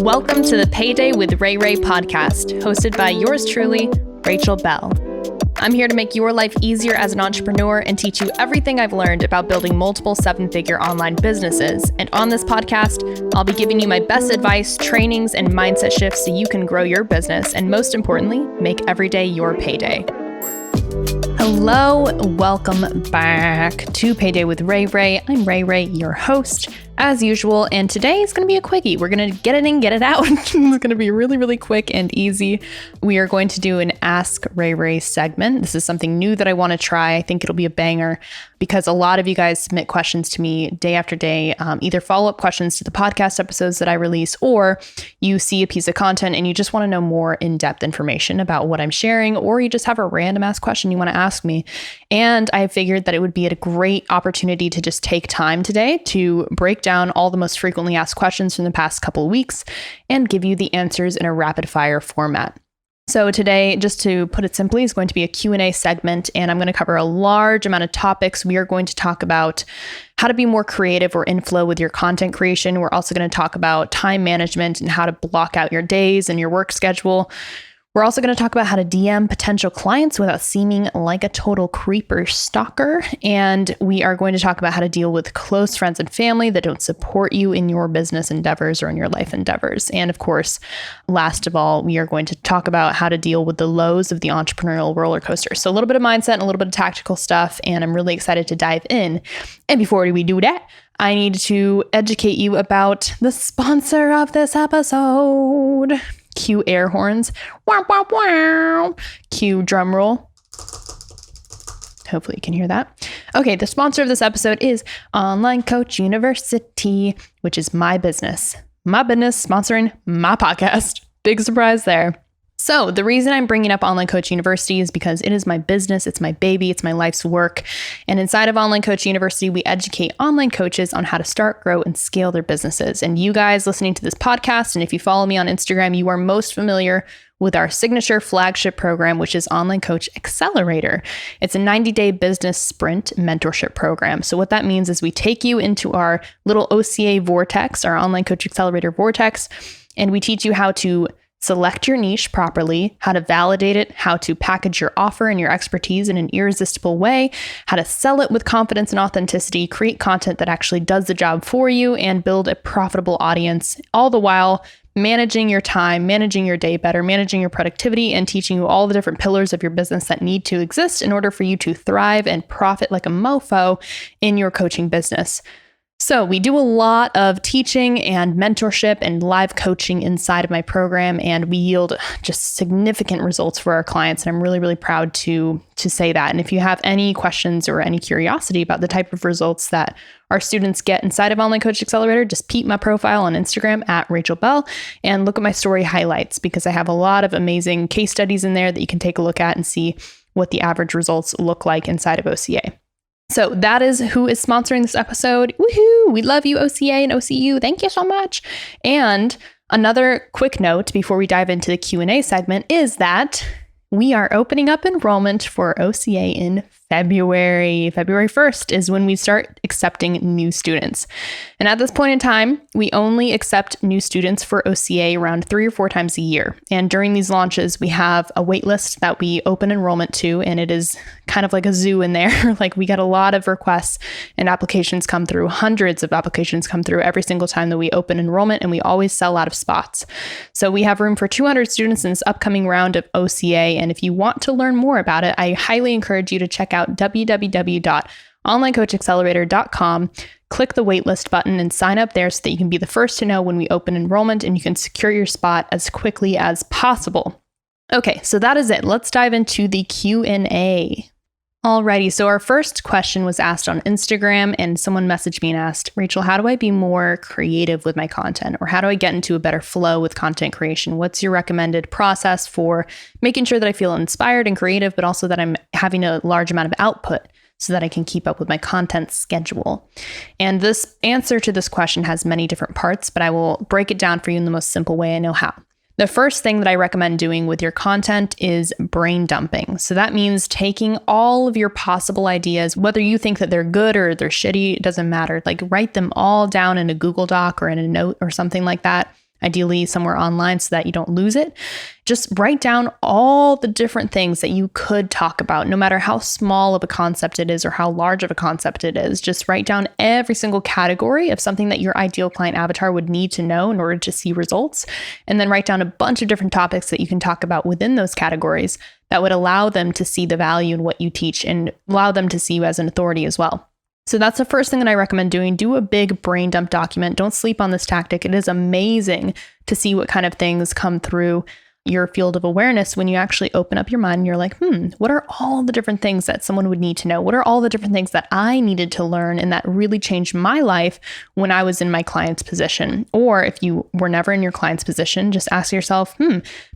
Welcome to the Payday with Rayray podcast, hosted by yours truly, Rachel Bell. I'm here to make your life easier as an entrepreneur and teach you everything I've learned about building multiple seven-figure online businesses. And on this podcast, I'll be giving you my best advice, trainings, and mindset shifts so you can grow your business and, most importantly, make every day your payday. Hello, welcome back to Payday with Rayray. I'm Rayray, your host, as usual, and today is going to be a quickie. We're going to get it in, get it out. It's going to be really, really quick and easy. We are going to do an Ask Rayray segment. This is something new that I want to try. I think it'll be a banger because a lot of you guys submit questions to me day after day, either follow-up questions to the podcast episodes that I release, or you see a piece of content and you just want to know more in-depth information about what I'm sharing, or you just have a random ass question you want to ask me. And I figured that it would be a great opportunity to just take time today to break down all the most frequently asked questions from the past couple of weeks and give you the answers in a rapid fire format. So today, just to put it simply, is going to be a Q&A segment, and I'm going to cover a large amount of topics. We are going to talk about how to be more creative or in flow with your content creation. We're also going to talk about time management and how to block out your days and your work schedule. We're also going to talk about how to DM potential clients without seeming like a total creeper stalker. And we are going to talk about how to deal with close friends and family that don't support you in your business endeavors or in your life endeavors. And of course, last of all, we are going to talk about how to deal with the lows of the entrepreneurial roller coaster. So a little bit of mindset and a little bit of tactical stuff. And I'm really excited to dive in. And before we do that, I need to educate you about the sponsor of this episode. Cue air horns. Wow, wow, wow. Cue drum roll. Hopefully you can hear that. Okay, the sponsor of this episode is Online Coach University, which is my business. My business sponsoring my podcast. Big surprise there. So the reason I'm bringing up Online Coach University is because it is my business, it's my baby, it's my life's work. And inside of Online Coach University, we educate online coaches on how to start, grow, and scale their businesses. And you guys listening to this podcast, and if you follow me on Instagram, you are most familiar with our signature flagship program, which is Online Coach Accelerator. It's a 90-day business sprint mentorship program. So what that means is we take you into our little OCA vortex, our Online Coach Accelerator vortex, and we teach you how to select your niche properly, how to validate it, how to package your offer and your expertise in an irresistible way, how to sell it with confidence and authenticity, create content that actually does the job for you, and build a profitable audience, all the while managing your time, managing your day better, managing your productivity, and teaching you all the different pillars of your business that need to exist in order for you to thrive and profit like a mofo in your coaching business. So we do a lot of teaching and mentorship and live coaching inside of my program, and we yield just significant results for our clients. And I'm really, really proud to say that. And if you have any questions or any curiosity about the type of results that our students get inside of Online Coach Accelerator, just peep my profile on Instagram at Rachel Bell and look at my story highlights, because I have a lot of amazing case studies in there that you can take a look at and see what the average results look like inside of OCA. So that is who is sponsoring this episode. Woohoo! We love you, OCA and OCU. Thank you so much. And another quick note before we dive into the Q&A segment is that we are opening up enrollment for OCA in February. February 1st is when we start accepting new students. And at this point in time, we only accept new students for OCA around 3 or 4 times a year. And during these launches, we have a wait list that we open enrollment to, and it is kind of like a zoo in there. Like, we get a lot of requests and applications come through, hundreds of applications come through every single time that we open enrollment, and we always sell out of spots. So we have room for 200 students in this upcoming round of OCA. And if you want to learn more about it, I highly encourage you to check out www.onlinecoachaccelerator.com. Click the waitlist button and sign up there so that you can be the first to know when we open enrollment and you can secure your spot as quickly as possible. Okay, so that is it. Let's dive into the Q&A. Alrighty, so our first question was asked on Instagram, and someone messaged me and asked, Rachel, how do I be more creative with my content? Or how do I get into a better flow with content creation? What's your recommended process for making sure that I feel inspired and creative, but also that I'm having a large amount of output so that I can keep up with my content schedule? And this answer to this question has many different parts, but I will break it down for you in the most simple way I know how. The first thing that I recommend doing with your content is brain dumping. So that means taking all of your possible ideas, whether you think that they're good or they're shitty, it doesn't matter. Like, write them all down in a Google Doc or in a note or something like that. ideally somewhere online so that you don't lose it. Just write down all the different things that you could talk about, no matter how small of a concept it is or how large of a concept it is. Just write down every single category of something that your ideal client avatar would need to know in order to see results. And then write down a bunch of different topics that you can talk about within those categories that would allow them to see the value in what you teach and allow them to see you as an authority as well. So that's the first thing that I recommend doing. Do a big brain dump document. Don't sleep on this tactic. It is amazing to see what kind of things come through your field of awareness when you actually open up your mind and you're like, what are all the different things that someone would need to know? What are all the different things that I needed to learn and that really changed my life when I was in my client's position? Or if you were never in your client's position, just ask yourself,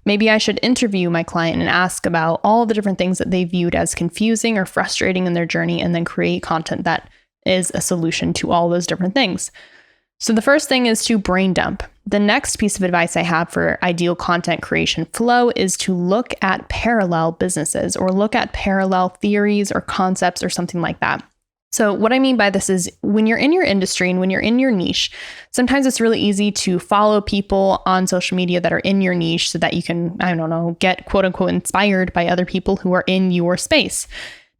maybe I should interview my client and ask about all the different things that they viewed as confusing or frustrating in their journey, and then create content that is a solution to all those different things. So the first thing is to brain dump. The next piece of advice I have for ideal content creation flow is to look at parallel businesses or look at parallel theories or concepts or something like that. So what I mean by this is when you're in your industry and when you're in your niche, sometimes it's really easy to follow people on social media that are in your niche so that you can, get quote unquote inspired by other people who are in your space.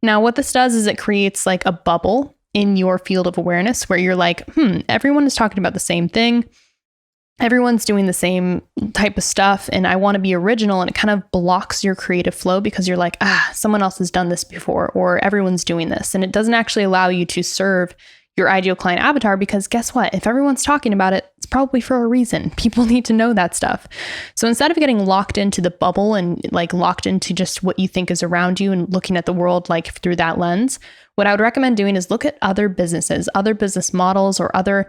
Now, what this does is it creates like a bubble in your field of awareness where you're like, everyone is talking about the same thing. Everyone's doing the same type of stuff and I want to be original, and it kind of blocks your creative flow because you're like, someone else has done this before, or everyone's doing this. And it doesn't actually allow you to serve your ideal client avatar because guess what? If everyone's talking about it, it's probably for a reason. People need to know that stuff. So instead of getting locked into the bubble and like locked into just what you think is around you and looking at the world like through that lens, what I would recommend doing is look at other businesses, other business models, or other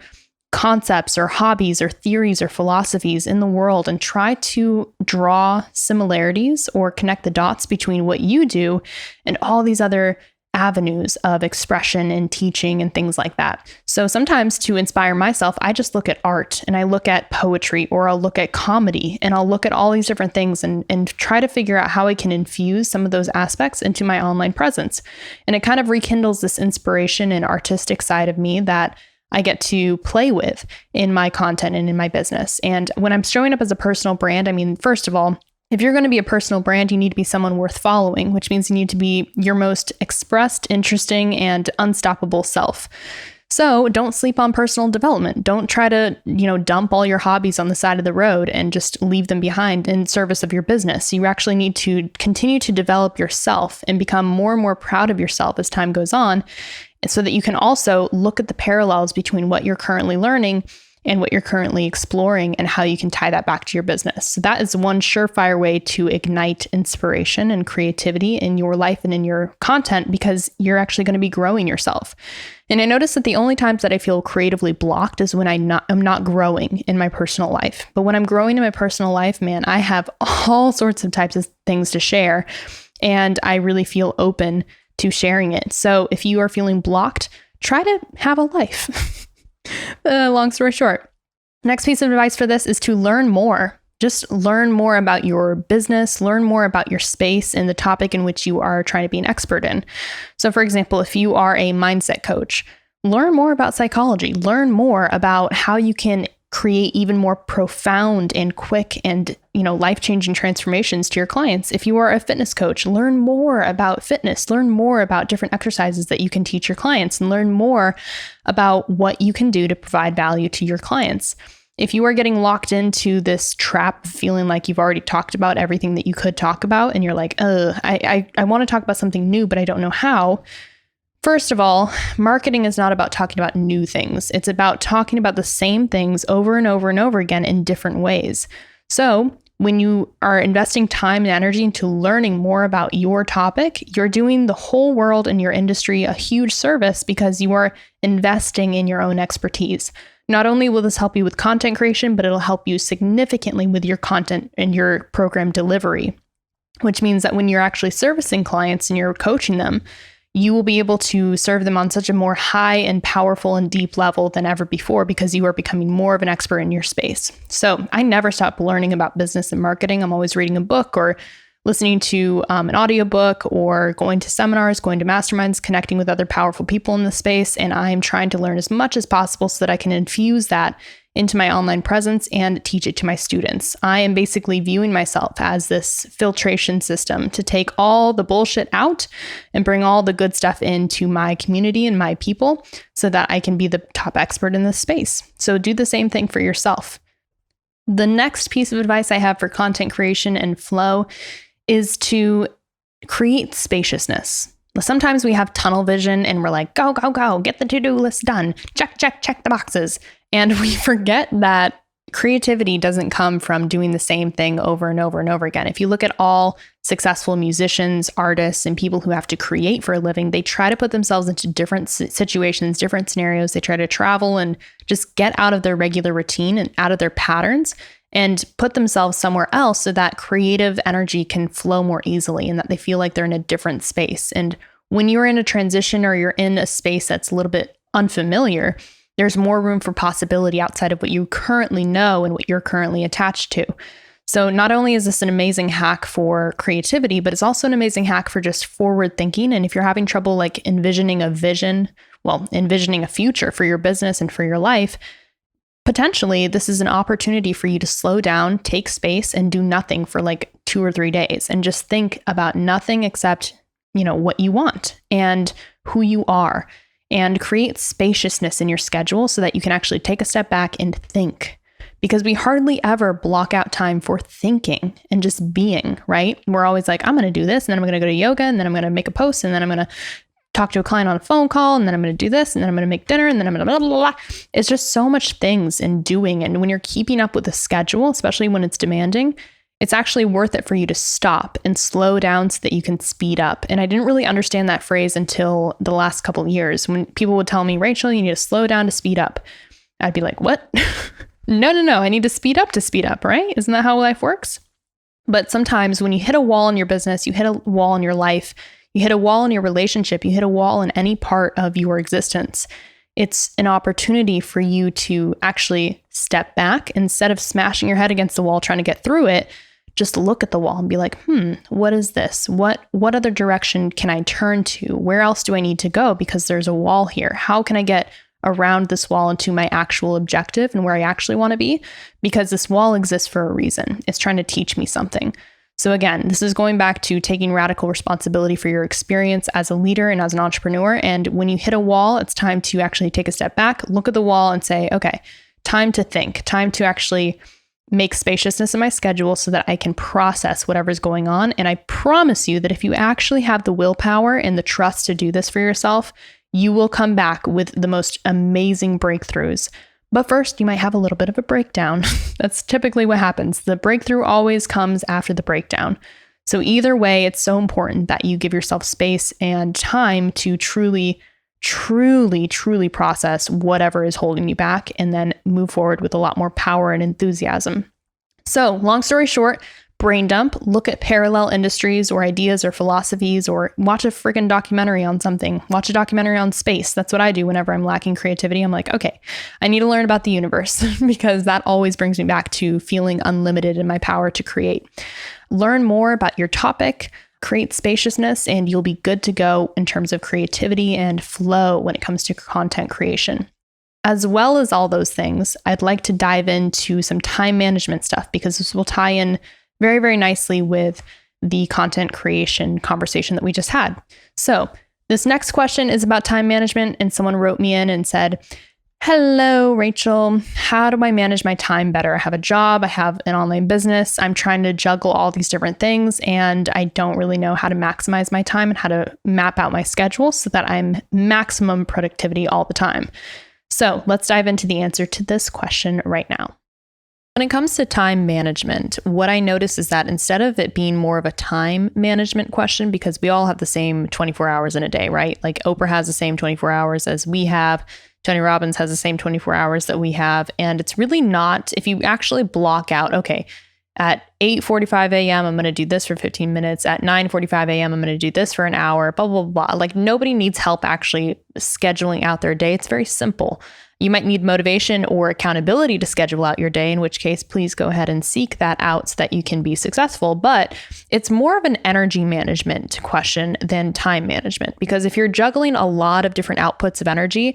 concepts or hobbies or theories or philosophies in the world and try to draw similarities or connect the dots between what you do and all these other avenues of expression and teaching and things like that. So sometimes to inspire myself, I just look at art and I look at poetry, or I'll look at comedy and I'll look at all these different things and try to figure out how I can infuse some of those aspects into my online presence. And it kind of rekindles this inspiration and artistic side of me that I get to play with in my content and in my business. And when I'm showing up as a personal brand, first of all, if you're going to be a personal brand, you need to be someone worth following, which means you need to be your most expressed, interesting, and unstoppable self. So don't sleep on personal development. Don't try to, dump all your hobbies on the side of the road and just leave them behind in service of your business. You actually need to continue to develop yourself and become more and more proud of yourself as time goes on, so that you can also look at the parallels between what you're currently learning and what you're currently exploring and how you can tie that back to your business. So that is one surefire way to ignite inspiration and creativity in your life and in your content, because you're actually going to be growing yourself. And I notice that the only times that I feel creatively blocked is when I'm not growing in my personal life. But when I'm growing in my personal life, man, I have all sorts of types of things to share, and I really feel open to sharing it. So if you are feeling blocked, try to have a life. Long story short. Next piece of advice for this is to learn more. Just learn more about your business, learn more about your space and the topic in which you are trying to be an expert in. So for example, if you are a mindset coach, learn more about psychology, learn more about how you can create even more profound and quick and life-changing transformations to your clients. If you are a fitness coach, learn more about fitness, learn more about different exercises that you can teach your clients, and learn more about what you can do to provide value to your clients. If you are getting locked into this trap of feeling like you've already talked about everything that you could talk about, and you're like, I want to talk about something new, but I don't know how. First of all, marketing is not about talking about new things. It's about talking about the same things over and over and over again in different ways. So when you are investing time and energy into learning more about your topic, you're doing the whole world and your industry a huge service because you are investing in your own expertise. Not only will this help you with content creation, but it'll help you significantly with your content and your program delivery, which means that when you're actually servicing clients and you're coaching them, you will be able to serve them on such a more high and powerful and deep level than ever before because you are becoming more of an expert in your space. So I never stop learning about business and marketing. I'm always reading a book or listening to an audiobook or going to seminars, going to masterminds, connecting with other powerful people in the space. And I'm trying to learn as much as possible so that I can infuse that into my online presence and teach it to my students. I am basically viewing myself as this filtration system to take all the bullshit out and bring all the good stuff into my community and my people so that I can be the top expert in this space. So do the same thing for yourself. The next piece of advice I have for content creation and flow is to create spaciousness. Sometimes we have tunnel vision and we're like, go, go, go, get the to-do list done. Check, check, check the boxes. And we forget that creativity doesn't come from doing the same thing over and over and over again. If you look at all successful musicians, artists, and people who have to create for a living, they try to put themselves into different situations, different scenarios. They try to travel and just get out of their regular routine and out of their patterns and put themselves somewhere else so that creative energy can flow more easily and that they feel like they're in a different space. And when you're in a transition or you're in a space that's a little bit unfamiliar, there's more room for possibility outside of what you currently know and what you're currently attached to. So not only is this an amazing hack for creativity, but it's also an amazing hack for just forward thinking. And if you're having trouble like envisioning a future for your business and for your life, potentially this is an opportunity for you to slow down, take space, and do nothing for like 2 or 3 days and just think about nothing except, what you want and who you are, and create spaciousness in your schedule so that you can actually take a step back and think. Because we hardly ever block out time for thinking and just being, right? We're always like, I'm going to do this, and then I'm going to go to yoga, and then I'm going to make a post, and then I'm going to talk to a client on a phone call, and then I'm going to do this, and then I'm going to make dinner, and then I'm going to blah, blah, blah. It's just so much things and doing. And when you're keeping up with the schedule, especially when it's demanding, it's actually worth it for you to stop and slow down so that you can speed up. And I didn't really understand that phrase until the last couple of years when people would tell me, Rachel, you need to slow down to speed up. I'd be like, what? No. I need to speed up, right? Isn't that how life works? But sometimes when you hit a wall in your business, you hit a wall in your life, you hit a wall in your relationship, you hit a wall in any part of your existence, it's an opportunity for you to actually step back. Instead of smashing your head against the wall trying to get through it, just look at the wall and be like, what is this? What other direction can I turn to? Where else do I need to go? Because there's a wall here. How can I get around this wall into my actual objective and where I actually want to be? Because this wall exists for a reason. It's trying to teach me something. So again, this is going back to taking radical responsibility for your experience as a leader and as an entrepreneur. And when you hit a wall, it's time to actually take a step back, look at the wall and say, okay, time to think, time to actually make spaciousness in my schedule so that I can process whatever's going on. And I promise you that if you actually have the willpower and the trust to do this for yourself, you will come back with the most amazing breakthroughs. But first, you might have a little bit of a breakdown. That's typically what happens. The breakthrough always comes after the breakdown. So either way, it's so important that you give yourself space and time to truly process whatever is holding you back and then move forward with a lot more power and enthusiasm. So long story short, brain dump, look at parallel industries or ideas or philosophies, or watch a freaking documentary on something. Watch a documentary on space. That's what I do whenever I'm lacking creativity. I'm like, okay, I need to learn about the universe because that always brings me back to feeling unlimited in my power to create. Learn more about your topic, create spaciousness, and you'll be good to go in terms of creativity and flow when it comes to content creation. As well as all those things, I'd like to dive into some time management stuff because this will tie in very, very nicely with the content creation conversation that we just had. So this next question is about time management, and someone wrote me in and said, hello, Rachel, how do I manage my time better? I have a job, I have an online business, I'm trying to juggle all these different things, and I don't really know how to maximize my time and how to map out my schedule so that I'm maximum productivity all the time. So let's dive into the answer to this question right now. When it comes to time management, what I notice is that instead of it being more of a time management question, because we all have the same 24 hours in a day, right? Like Oprah has the same 24 hours as we have. Tony Robbins has the same 24 hours that we have. And it's really not, if you actually block out, okay, at 8:45 a.m., I'm going to do this for 15 minutes. At 9:45 a.m., I'm going to do this for an hour, blah, blah, blah. Like nobody needs help actually scheduling out their day. It's very simple. You might need motivation or accountability to schedule out your day, in which case, please go ahead and seek that out so that you can be successful. But it's more of an energy management question than time management, because if you're juggling a lot of different outputs of energy,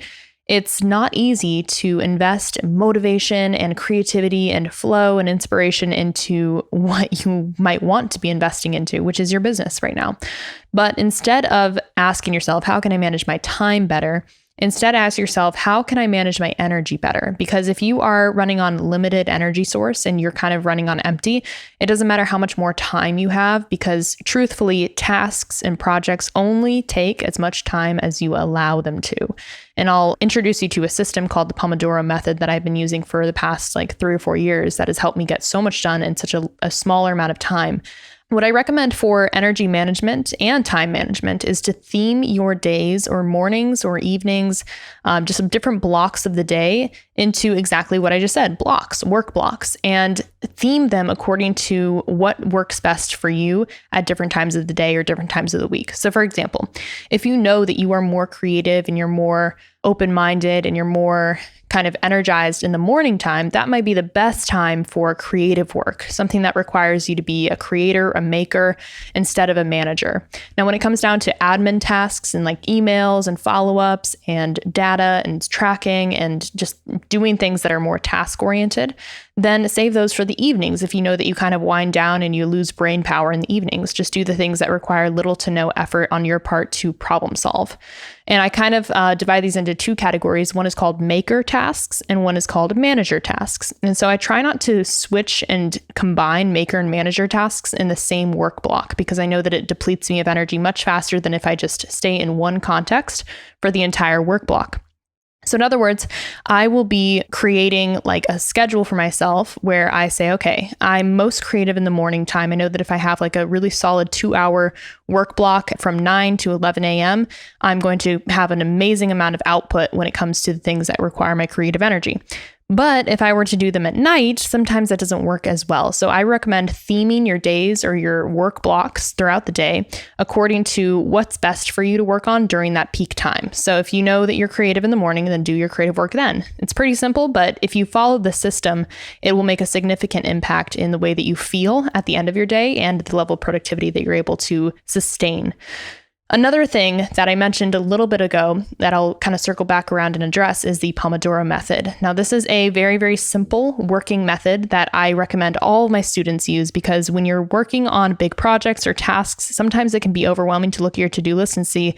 it's not easy to invest motivation and creativity and flow and inspiration into what you might want to be investing into, which is your business right now. But instead of asking yourself, how can I manage my time better? Instead, ask yourself, how can I manage my energy better? Because if you are running on limited energy source and you're kind of running on empty, it doesn't matter how much more time you have, because truthfully, tasks and projects only take as much time as you allow them to. And I'll introduce you to a system called the Pomodoro method that I've been using for the past 3 or 4 years that has helped me get so much done in such a smaller amount of time. What I recommend for energy management and time management is to theme your days or mornings or evenings, just some different blocks of the day into exactly what I just said, blocks, work blocks, and theme them according to what works best for you at different times of the day or different times of the week. So for example, if you know that you are more creative and you're more open-minded and you're more kind of energized in the morning time, that might be the best time for creative work, something that requires you to be a creator, a maker, instead of a manager. Now, when it comes down to admin tasks and emails and follow-ups and data and tracking and just doing things that are more task-oriented, then save those for the evenings. If you know that you kind of wind down and you lose brain power in the evenings, just do the things that require little to no effort on your part to problem solve. And I kind of divide these into 2 categories. One is called maker tasks and one is called manager tasks. And so I try not to switch and combine maker and manager tasks in the same work block, because I know that it depletes me of energy much faster than if I just stay in one context for the entire work block. So in other words, I will be creating a schedule for myself where I say, okay, I'm most creative in the morning time. I know that if I have a really solid 2-hour work block from 9 to 11 a.m., I'm going to have an amazing amount of output when it comes to the things that require my creative energy. But if I were to do them at night, sometimes that doesn't work as well. So I recommend theming your days or your work blocks throughout the day according to what's best for you to work on during that peak time. So if you know that you're creative in the morning, then do your creative work then. It's pretty simple, but if you follow the system, it will make a significant impact in the way that you feel at the end of your day and the level of productivity that you're able to sustain. Another thing that I mentioned a little bit ago that I'll kind of circle back around and address is the Pomodoro method. Now, this is a very, very simple working method that I recommend all of my students use, because when you're working on big projects or tasks, sometimes it can be overwhelming to look at your to-do list and see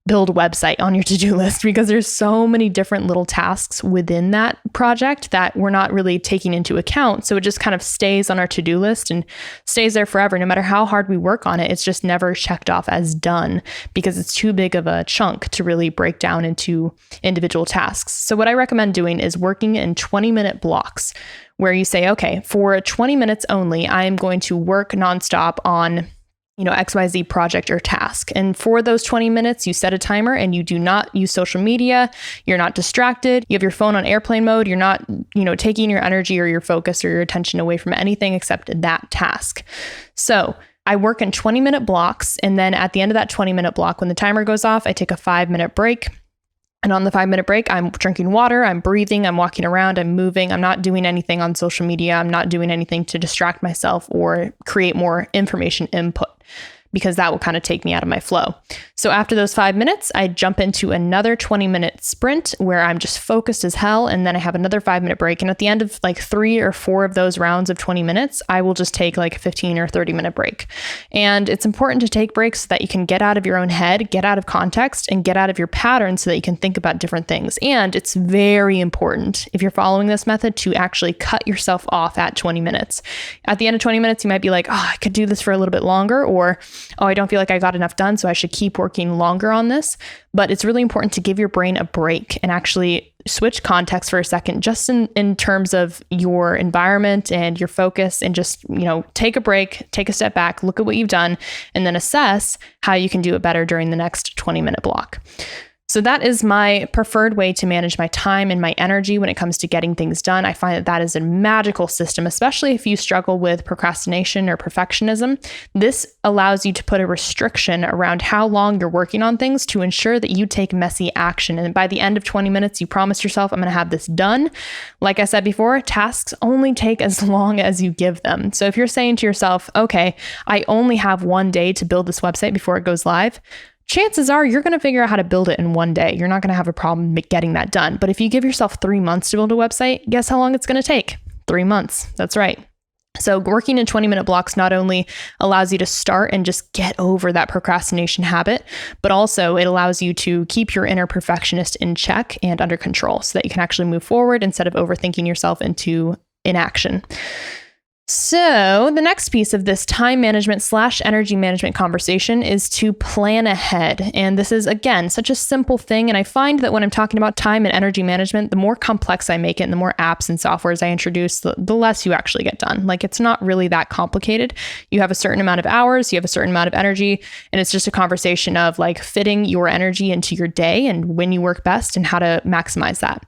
build a website on your to-do list, because there's so many different little tasks within that project that we're not really taking into account. So it just kind of stays on our to-do list and stays there forever. No matter how hard we work on it, it's just never checked off as done because it's too big of a chunk to really break down into individual tasks. So what I recommend doing is working in 20-minute blocks where you say, okay, for 20 minutes only, I am going to work nonstop on XYZ project or task. And for those 20 minutes, you set a timer and you do not use social media. You're not distracted. You have your phone on airplane mode. You're not, taking your energy or your focus or your attention away from anything except that task. So I work in 20-minute blocks. And then at the end of that 20-minute block, when the timer goes off, I take a 5-minute break. And on the 5-minute break, I'm drinking water, I'm breathing, I'm walking around, I'm moving. I'm not doing anything on social media. I'm not doing anything to distract myself or create more information input, because that will kind of take me out of my flow. So after those 5 minutes, I jump into another 20-minute sprint where I'm just focused as hell. And then I have another 5-minute break. And at the end of 3 or 4 of those rounds of 20 minutes, I will just take a 15 or 30-minute break. And it's important to take breaks so that you can get out of your own head, get out of context, and get out of your pattern so that you can think about different things. And it's very important, if you're following this method, to actually cut yourself off at 20 minutes. At the end of 20 minutes, you might be like, oh, I could do this for a little bit longer, or oh, I don't feel like I got enough done, so I should keep working longer on this. But it's really important to give your brain a break and actually switch context for a second, just in terms of your environment and your focus, and just, take a break, take a step back, look at what you've done, and then assess how you can do it better during the next 20-minute block. So that is my preferred way to manage my time and my energy when it comes to getting things done. I find that is a magical system, especially if you struggle with procrastination or perfectionism. This allows you to put a restriction around how long you're working on things to ensure that you take messy action. And by the end of 20 minutes, you promise yourself, I'm going to have this done. Like I said before, tasks only take as long as you give them. So if you're saying to yourself, okay, I only have one day to build this website before it goes live, chances are you're going to figure out how to build it in one day. You're not going to have a problem getting that done. But if you give yourself 3 months to build a website, guess how long it's going to take? 3 months. That's right. So working in 20-minute blocks not only allows you to start and just get over that procrastination habit, but also it allows you to keep your inner perfectionist in check and under control so that you can actually move forward instead of overthinking yourself into inaction. So the next piece of this time management / energy management conversation is to plan ahead. And this is, again, such a simple thing. And I find that when I'm talking about time and energy management, the more complex I make it and the more apps and softwares I introduce, the less you actually get done. Like, it's not really that complicated. You have a certain amount of hours, you have a certain amount of energy, and it's just a conversation of like fitting your energy into your day and when you work best and how to maximize that.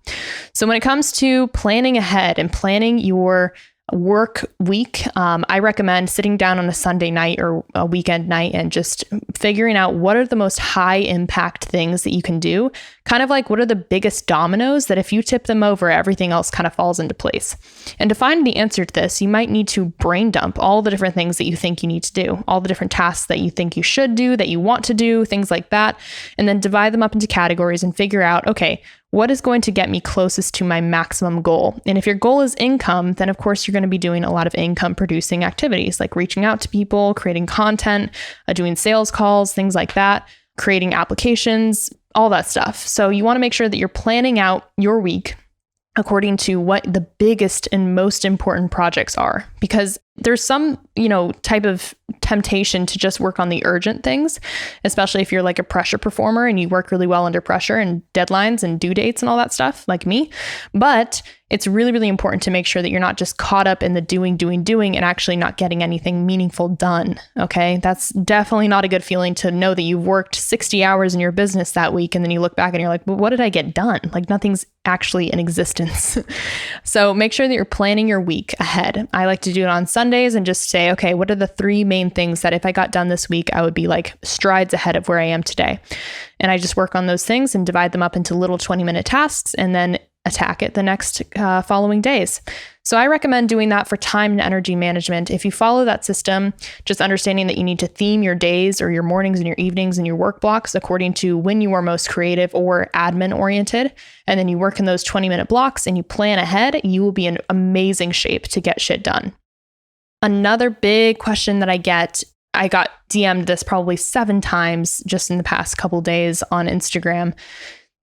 So when it comes to planning ahead and planning your work week, I recommend sitting down on a Sunday night or a weekend night and just figuring out what are the most high impact things that you can do. Kind of like, what are the biggest dominoes that if you tip them over, everything else kind of falls into place. And to find the answer to this, you might need to brain dump all the different things that you think you need to do, all the different tasks that you think you should do, that you want to do, things like that, and then divide them up into categories and figure out, okay, what is going to get me closest to my maximum goal? And if your goal is income, then of course you're going to be doing a lot of income producing activities like reaching out to people, creating content, doing sales calls, things like that, creating applications, all that stuff. So you want to make sure that you're planning out your week according to what the biggest and most important projects are, because there's some, type of temptation to just work on the urgent things, especially if you're like a pressure performer and you work really well under pressure and deadlines and due dates and all that stuff, like me. But it's really, really important to make sure that you're not just caught up in the doing and actually not getting anything meaningful done. Okay. That's definitely not a good feeling to know that you've worked 60 hours in your business that week. And then you look back and you're like, well, what did I get done? Like, nothing's actually in existence. So make sure that you're planning your week ahead. I like to do it on Sundays and just say, okay, what are the 3 main things that if I got done this week, I would be like strides ahead of where I am today. And I just work on those things and divide them up into little 20-minute tasks and then attack it the next following days. So I recommend doing that for time and energy management. If you follow that system, just understanding that you need to theme your days or your mornings and your evenings and your work blocks according to when you are most creative or admin oriented, and then you work in those 20-minute blocks and you plan ahead, you will be in amazing shape to get shit done. Another big question that I got DM'd this probably 7 times just in the past couple days on Instagram.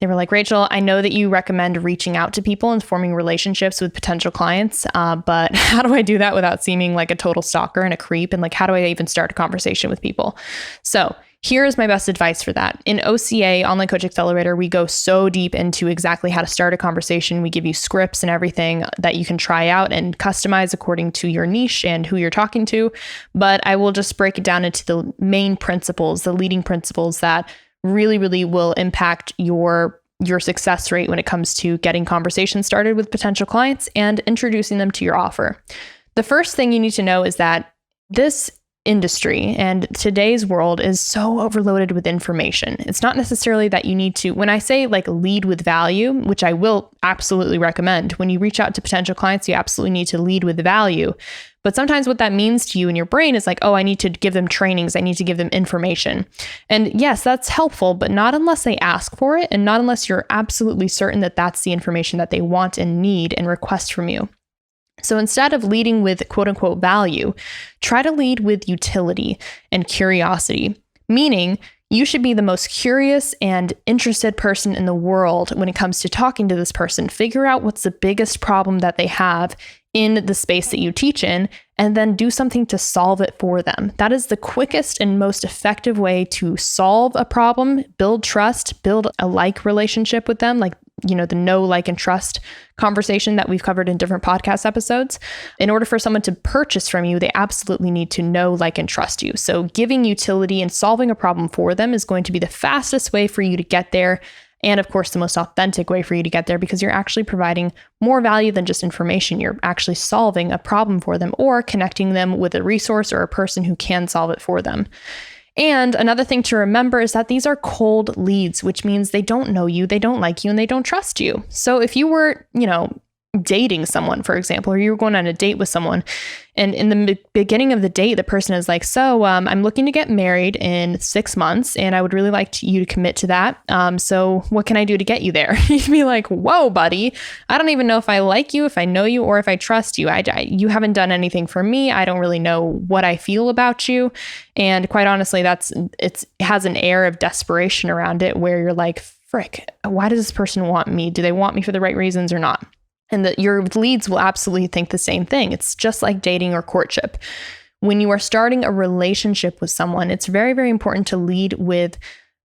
They were like, Rachel, I know that you recommend reaching out to people and forming relationships with potential clients, but how do I do that without seeming like a total stalker and a creep? And like, how do I even start a conversation with people? So here is my best advice for that. In OCA, Online Coach Accelerator, we go so deep into exactly how to start a conversation. We give you scripts and everything that you can try out and customize according to your niche and who you're talking to. But I will just break it down into the main principles, the leading principles that really, really will impact your success rate when it comes to getting conversations started with potential clients and introducing them to your offer. The first thing you need to know is that this industry and today's world is so overloaded with information. It's not necessarily that you need to, when I say like lead with value, which I will absolutely recommend, when you reach out to potential clients, you absolutely need to lead with value. But sometimes what that means to you in your brain is like, oh, I need to give them trainings. I need to give them information. And yes, that's helpful, but not unless they ask for it and not unless you're absolutely certain that that's the information that they want and need and request from you. So instead of leading with quote unquote value, try to lead with utility and curiosity, meaning you should be the most curious and interested person in the world when it comes to talking to this person. Figure out what's the biggest problem that they have in the space that you teach in, and then do something to solve it for them. That is the quickest and most effective way to solve a problem, build trust, build a like relationship with them, like, the know, like, and trust conversation that we've covered in different podcast episodes. In order for someone to purchase from you, they absolutely need to know, like, and trust you. So giving utility and solving a problem for them is going to be the fastest way for you to get there. And of course, the most authentic way for you to get there, because you're actually providing more value than just information. You're actually solving a problem for them or connecting them with a resource or a person who can solve it for them. And another thing to remember is that these are cold leads, which means they don't know you, they don't like you, and they don't trust you. So if you were, dating someone, for example, or you're going on a date with someone. And in the beginning of the date, the person is like, so I'm looking to get married in 6 months and I would really like you to commit to that. So what can I do to get you there? You'd be like, whoa, buddy, I don't even know if I like you, if I know you, or if I trust you. You haven't done anything for me. I don't really know what I feel about you. And quite honestly, it has an air of desperation around it where you're like, frick, why does this person want me? Do they want me for the right reasons or not? And that your leads will absolutely think the same thing. It's just like dating or courtship. When you are starting a relationship with someone, it's very, very important to lead with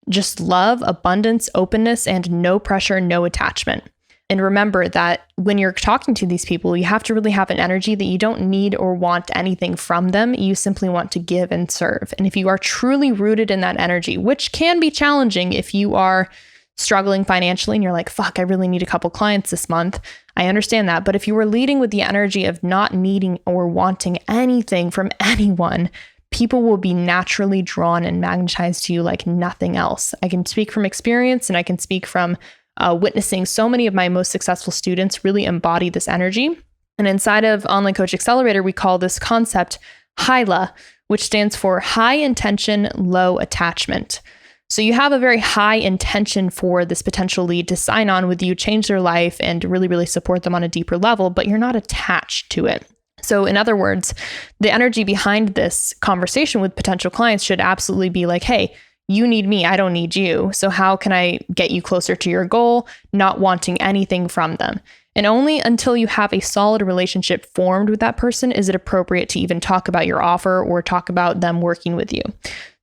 just love, abundance, openness, and no pressure, no attachment. And remember that when you're talking to these people, you have to really have an energy that you don't need or want anything from them. You simply want to give and serve. And if you are truly rooted in that energy, which can be challenging if you are struggling financially and you're like, fuck, I really need a couple clients this month. I understand that. But if you were leading with the energy of not needing or wanting anything from anyone, people will be naturally drawn and magnetized to you like nothing else. I can speak from experience, and I can speak from witnessing so many of my most successful students really embody this energy. And inside of Online Coach Accelerator, we call this concept HILA, which stands for high intention, low attachment. So you have a very high intention for this potential lead to sign on with you, change their life, and really, really support them on a deeper level, but you're not attached to it. So in other words, the energy behind this conversation with potential clients should absolutely be like, hey, you need me, I don't need you. So how can I get you closer to your goal, not wanting anything from them? And only until you have a solid relationship formed with that person is it appropriate to even talk about your offer or talk about them working with you.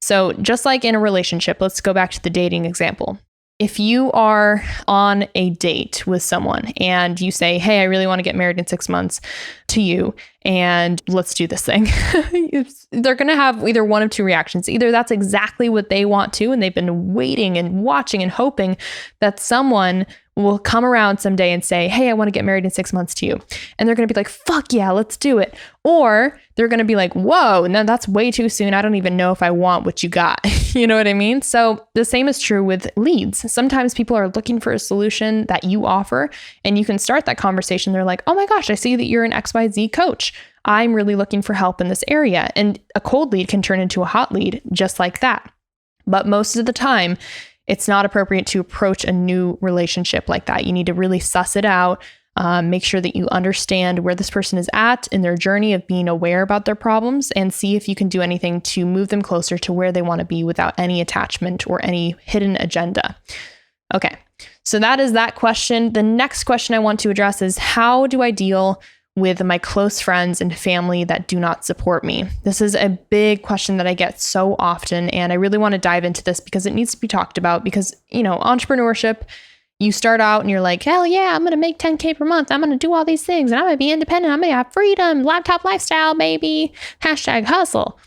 So just like in a relationship, let's go back to the dating example. If you are on a date with someone and you say, hey, I really want to get married in 6 months to you, and let's do this thing. They're going to have either one of two reactions. Either that's exactly what they want to, and they've been waiting and watching and hoping that someone will come around someday and say, hey, I want to get married in 6 months to you. And they're going to be like, fuck yeah, let's do it. Or they're going to be like, whoa, no, that's way too soon. I don't even know if I want what you got. You know what I mean? So the same is true with leads. Sometimes people are looking for a solution that you offer, and you can start that conversation. They're like, oh my gosh, I see that you're an XYZ coach. I'm really looking for help in this area. And a cold lead can turn into a hot lead just like that. But most of the time, it's not appropriate to approach a new relationship like that. You need to really suss it out, make sure that you understand where this person is at in their journey of being aware about their problems, and see if you can do anything to move them closer to where they want to be without any attachment or any hidden agenda. Okay, so that is that question. The next question I want to address is, how do I deal with my close friends and family that do not support me? This is a big question that I get so often, and I really want to dive into this because it needs to be talked about. Because, entrepreneurship, you start out and you're like, hell yeah, I'm going to make 10K per month. I'm going to do all these things and I'm going to be independent. I'm going to have freedom, laptop lifestyle, baby, #hustle.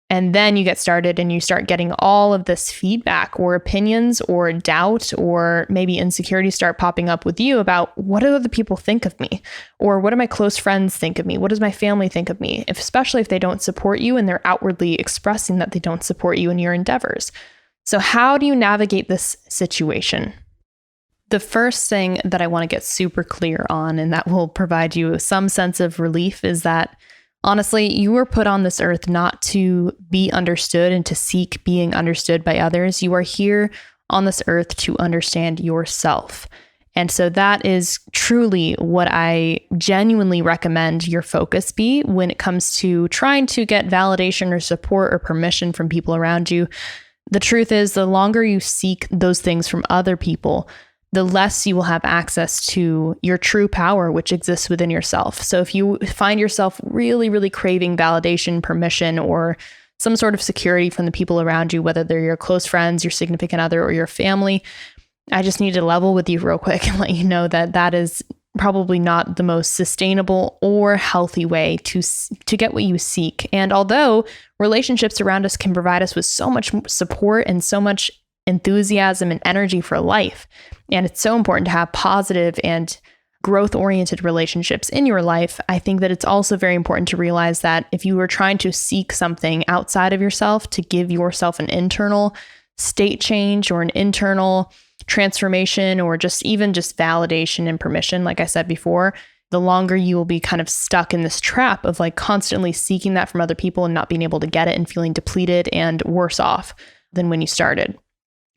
And then you get started and you start getting all of this feedback or opinions or doubt, or maybe insecurities start popping up with you about, what do other people think of me? Or what do my close friends think of me? What does my family think of me? Especially if they don't support you and they're outwardly expressing that they don't support you in your endeavors. So how do you navigate this situation? The first thing that I want to get super clear on, and that will provide you some sense of relief, is that honestly, you were put on this earth not to be understood and to seek being understood by others. You are here on this earth to understand yourself. And so that is truly what I genuinely recommend your focus be when it comes to trying to get validation or support or permission from people around you. The truth is, the longer you seek those things from other people, the less you will have access to your true power, which exists within yourself. So if you find yourself really, really craving validation, permission, or some sort of security from the people around you, whether they're your close friends, your significant other, or your family, I just need to level with you real quick and let you know that that is probably not the most sustainable or healthy way to get what you seek. And although relationships around us can provide us with so much support and so much enthusiasm and energy for life, and it's so important to have positive and growth-oriented relationships in your life, I think that it's also very important to realize that if you are trying to seek something outside of yourself to give yourself an internal state change or an internal transformation, or just validation and permission, like I said before, the longer you will be kind of stuck in this trap of like constantly seeking that from other people and not being able to get it and feeling depleted and worse off than when you started.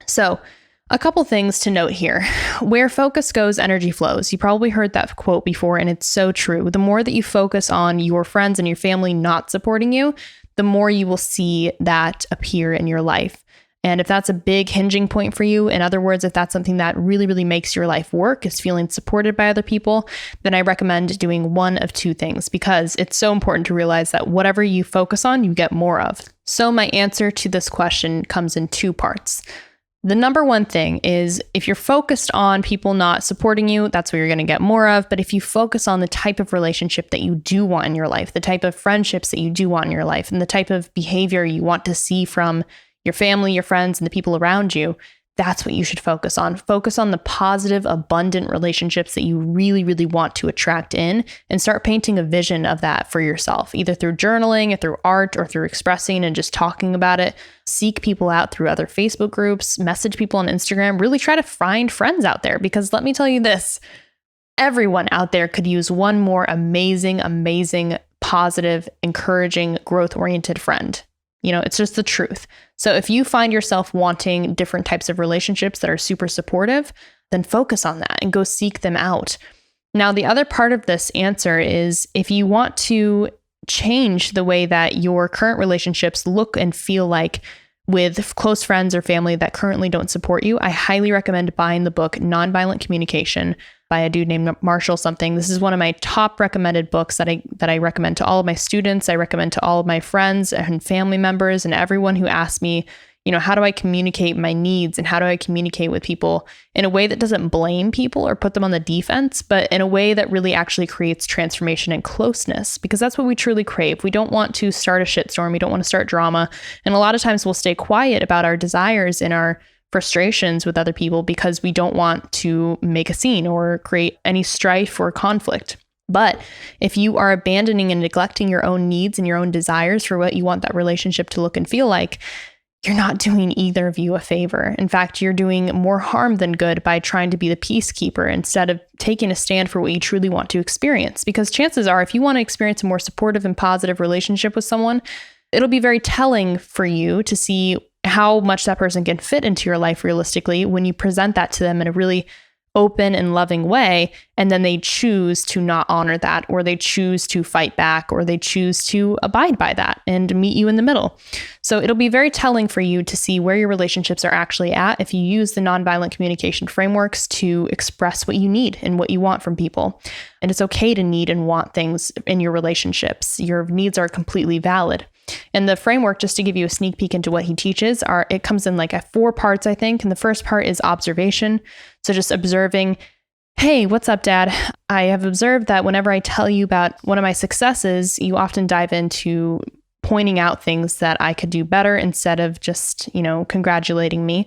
So a couple things to note here. Where focus goes, energy flows. You probably heard that quote before, and it's so true. The more that you focus on your friends and your family not supporting you, the more you will see that appear in your life. And if that's a big hinging point for you, in other words, if that's something that really, really makes your life work, is feeling supported by other people, then I recommend doing one of two things, because it's so important to realize that whatever you focus on, you get more of. So my answer to this question comes in two parts. The number one thing is, if you're focused on people not supporting you, that's what you're going to get more of. But if you focus on the type of relationship that you do want in your life, the type of friendships that you do want in your life, and the type of behavior you want to see from your family, your friends, and the people around you, that's what you should focus on. Focus on the positive, abundant relationships that you really, really want to attract in, and start painting a vision of that for yourself, either through journaling or through art or through expressing and just talking about it. Seek people out through other Facebook groups, message people on Instagram, really try to find friends out there, because let me tell you this, everyone out there could use one more amazing, positive, encouraging, growth-oriented friend. It's just the truth. So if you find yourself wanting different types of relationships that are super supportive, then focus on that and go seek them out. Now, the other part of this answer is, if you want to change the way that your current relationships look and feel like with close friends or family that currently don't support you, I highly recommend buying the book Nonviolent Communication by a dude named Marshall something. This is one of my top recommended books that I recommend to all of my students. I recommend to all of my friends and family members and everyone who asks me, how do I communicate my needs and how do I communicate with people in a way that doesn't blame people or put them on the defense, but in a way that really actually creates transformation and closeness, because that's what we truly crave. We don't want to start a shitstorm. We don't want to start drama. And a lot of times we'll stay quiet about our desires and our frustrations with other people because we don't want to make a scene or create any strife or conflict. But if you are abandoning and neglecting your own needs and your own desires for what you want that relationship to look and feel like, you're not doing either of you a favor. In fact, you're doing more harm than good by trying to be the peacekeeper instead of taking a stand for what you truly want to experience. Because chances are, if you want to experience a more supportive and positive relationship with someone, it'll be very telling for you to see how much that person can fit into your life realistically when you present that to them in a really open and loving way, and then they choose to not honor that, or they choose to fight back, or they choose to abide by that and meet you in the middle. So it'll be very telling for you to see where your relationships are actually at if you use the nonviolent communication frameworks to express what you need and what you want from people. And it's okay to need and want things in your relationships. Your needs are completely valid. And the framework, just to give you a sneak peek into what he teaches, it comes in like 4 parts, I think. And the first part is observation. So just observing, hey, what's up, Dad? I have observed that whenever I tell you about one of my successes, you often dive into pointing out things that I could do better instead of just, congratulating me.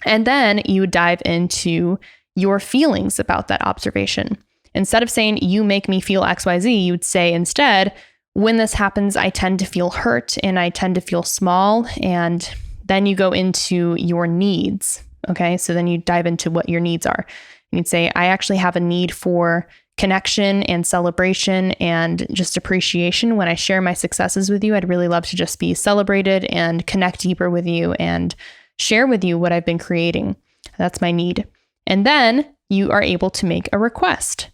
And then you would dive into your feelings about that observation. Instead of saying, you make me feel XYZ, you would say instead, when this happens, I tend to feel hurt and I tend to feel small. And then you go into your needs. Okay. So then you dive into what your needs are. And you'd say, I actually have a need for connection and celebration and just appreciation. When I share my successes with you, I'd really love to just be celebrated and connect deeper with you and share with you what I've been creating. That's my need. And then you are able to make a request.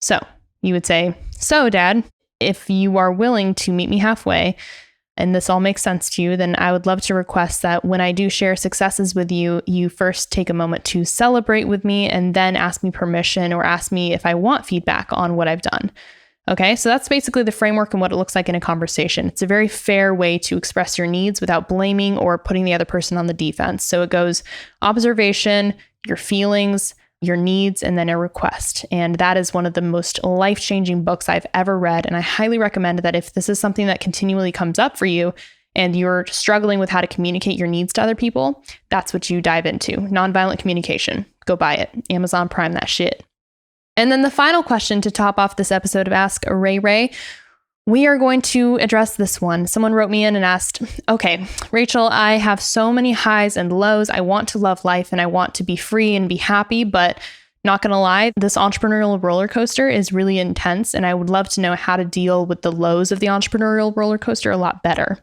So you would say, so Dad, if you are willing to meet me halfway, and this all makes sense to you, then I would love to request that when I do share successes with you, you first take a moment to celebrate with me and then ask me permission or ask me if I want feedback on what I've done. Okay, so that's basically the framework and what it looks like in a conversation. It's a very fair way to express your needs without blaming or putting the other person on the defense. So it goes observation, your feelings, your needs, and then a request. And that is one of the most life-changing books I've ever read. And I highly recommend that if this is something that continually comes up for you and you're struggling with how to communicate your needs to other people, that's what you dive into. Nonviolent communication. Go buy it. Amazon Prime that shit. And then the final question to top off this episode of Ask Rayray, we are going to address this one. Someone wrote me in and asked, okay, Rachel, I have so many highs and lows. I want to love life and I want to be free and be happy, but Not going to lie, this entrepreneurial roller coaster is really intense, and I would love to know how to deal with the lows of the entrepreneurial roller coaster a lot better.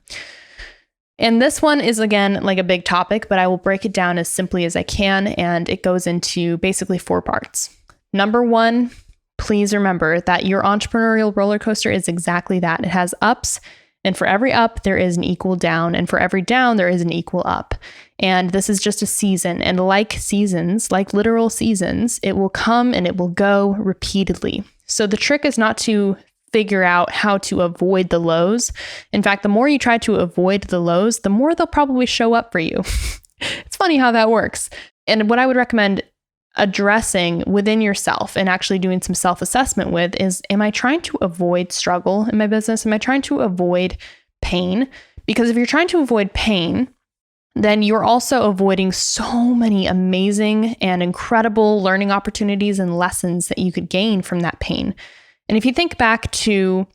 And this one is, again, like a big topic, but I will break it down as simply as I can, and it goes into basically 4 parts. Number 1, please remember that your entrepreneurial roller coaster is exactly that. It has ups, and for every up, there is an equal down, and for every down, there is an equal up. And this is just a season, and like seasons, like literal seasons, it will come and it will go repeatedly. So the trick is not to figure out how to avoid the lows. In fact, the more you try to avoid the lows, the more they'll probably show up for you. It's funny how that works. And what I would recommend addressing within yourself and actually doing some self-assessment with is, am I trying to avoid struggle in my business? Am I trying to avoid pain? Because if you're trying to avoid pain, then you're also avoiding so many amazing and incredible learning opportunities and lessons that you could gain from that pain. And if you think back to,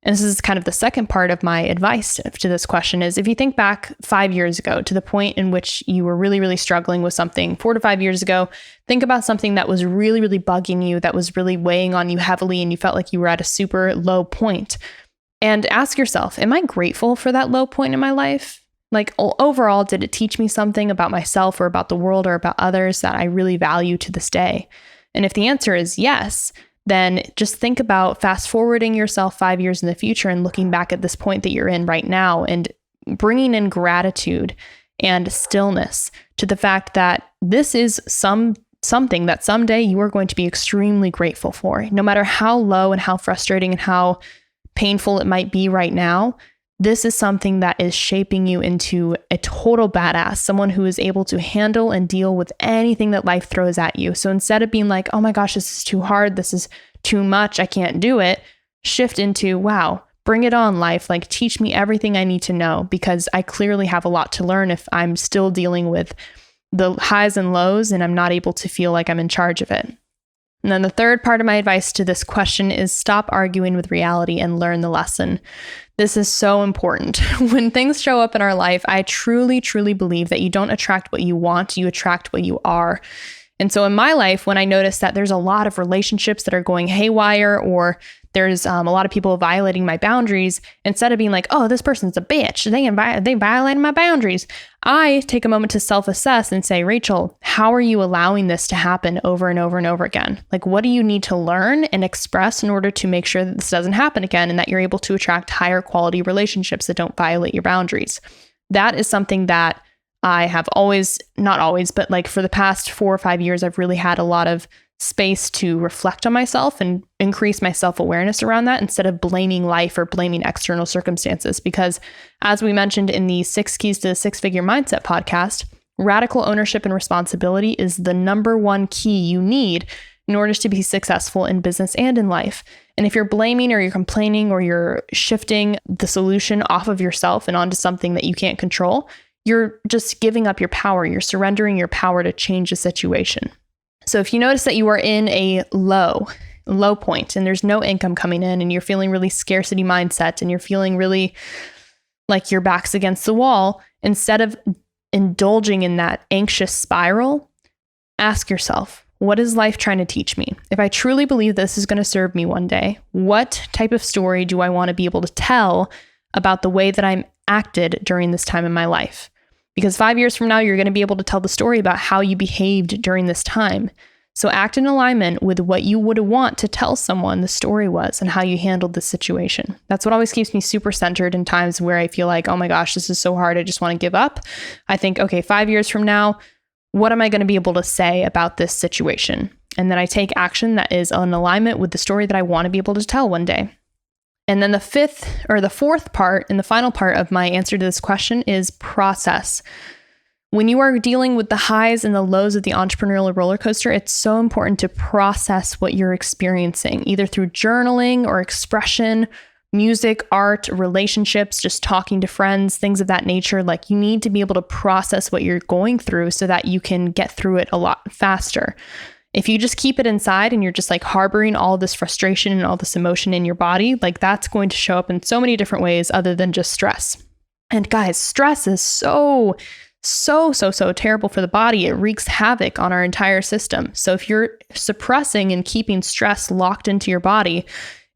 and this is kind of the second part of my advice to this question, is if you think back 5 years ago to the point in which you were really, really struggling with something 4 to 5 years ago, think about something that was really, really bugging you, that was really weighing on you heavily, and you felt like you were at a super low point. And ask yourself, am I grateful for that low point in my life? Like overall, did it teach me something about myself or about the world or about others that I really value to this day? And if the answer is yes, then just think about fast forwarding yourself 5 years in the future and looking back at this point that you're in right now and bringing in gratitude and stillness to the fact that this is something that someday you are going to be extremely grateful for. No matter how low and how frustrating and how painful it might be right now, this is something that is shaping you into a total badass, someone who is able to handle and deal with anything that life throws at you. So instead of being like, oh my gosh, this is too hard, this is too much, I can't do it, shift into, wow, bring it on, life. Like, teach me everything I need to know, because I clearly have a lot to learn if I'm still dealing with the highs and lows and I'm not able to feel like I'm in charge of it. And then the third part of my advice to this question is stop arguing with reality and learn the lesson. This is so important. When things show up in our life, I truly, truly believe that you don't attract what you want, you attract what you are. And so in my life, when I notice that there's a lot of relationships that are going haywire, or there's a lot of people violating my boundaries, instead of being like, oh, this person's a bitch, they violated my boundaries, I take a moment to self-assess and say, Rachel, how are you allowing this to happen over and over and over again? Like, what do you need to learn and express in order to make sure that this doesn't happen again and that you're able to attract higher quality relationships that don't violate your boundaries? That is something that I have always, not always, but like for the past 4 or 5 years, I've really had a lot of space to reflect on myself and increase my self-awareness around that instead of blaming life or blaming external circumstances. Because as we mentioned in the 6 Keys to the 6-Figure Mindset podcast, radical ownership and responsibility is the number one key you need in order to be successful in business and in life. And if you're blaming or you're complaining or you're shifting the solution off of yourself and onto something that you can't control, you're just giving up your power. You're surrendering your power to change the situation. So if you notice that you are in a low point and there's no income coming in and you're feeling really scarcity mindset and you're feeling really like your back's against the wall, instead of indulging in that anxious spiral, ask yourself, what is life trying to teach me? If I truly believe this is going to serve me one day, what type of story do I want to be able to tell about the way that I'm acted during this time in my life? Because 5 years from now, you're going to be able to tell the story about how you behaved during this time. So act in alignment with what you would want to tell someone the story was and how you handled this situation. That's what always keeps me super centered in times where I feel like, oh my gosh, this is so hard, I just want to give up. I think, okay, 5 years from now, what am I going to be able to say about this situation? And then I take action that is in alignment with the story that I want to be able to tell one day. And then the fourth part and the final part of my answer to this question is process. When you are dealing with the highs and the lows of the entrepreneurial roller coaster, it's so important to process what you're experiencing, either through journaling or expression, music, art, relationships, just talking to friends, things of that nature. Like, you need to be able to process what you're going through so that you can get through it a lot faster. If you just keep it inside and you're just like harboring all this frustration and all this emotion in your body, like that's going to show up in so many different ways other than just stress. And guys, stress is so so terrible for the body. It wreaks havoc on our entire system. So if you're suppressing and keeping stress locked into your body,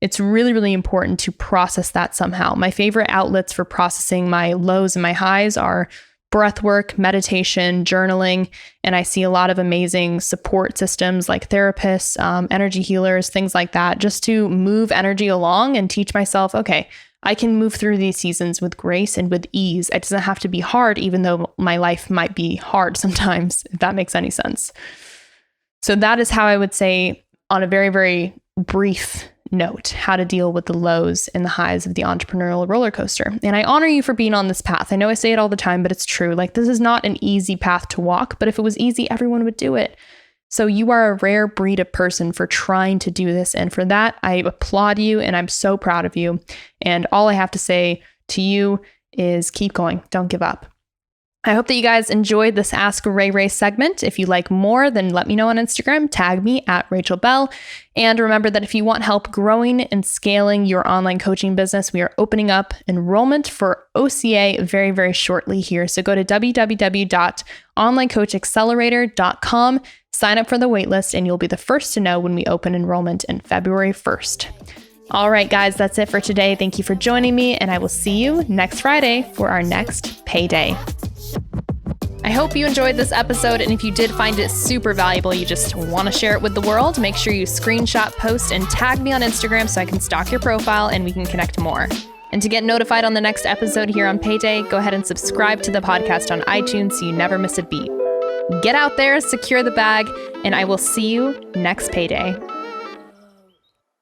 it's really, really important to process that somehow. My favorite outlets for processing my lows and my highs are breath work, meditation, journaling, and I see a lot of amazing support systems like therapists, energy healers, things like that, just to move energy along and teach myself, okay, I can move through these seasons with grace and with ease. It doesn't have to be hard, even though my life might be hard sometimes, if that makes any sense. So that is how I would say, on a very, very brief note, how to deal with the lows and the highs of the entrepreneurial roller coaster. And I honor you for being on this path. I know I say it all the time, but it's true. Like, this is not an easy path to walk, but if it was easy, everyone would do it. So you are a rare breed of person for trying to do this. And for that, I applaud you and I'm so proud of you. And all I have to say to you is keep going. Don't give up. I hope that you guys enjoyed this Ask Rayray segment. If you like more, then let me know on Instagram, tag me at Rachel Bell. And remember that if you want help growing and scaling your online coaching business, we are opening up enrollment for OCA very, very shortly here. So go to www.onlinecoachaccelerator.com, sign up for the waitlist, and you'll be the first to know when we open enrollment in February 1st. All right, guys, that's it for today. Thank you for joining me, and I will see you next Friday for our next Payday. I hope you enjoyed this episode, and if you did find it super valuable, you just want to share it with the world, make sure you screenshot, post, and tag me on Instagram so I can stalk your profile and we can connect more. And to get notified on the next episode here on Payday, go ahead and subscribe to the podcast on iTunes so you never miss a beat. Get out there, secure the bag, and I will see you next Payday.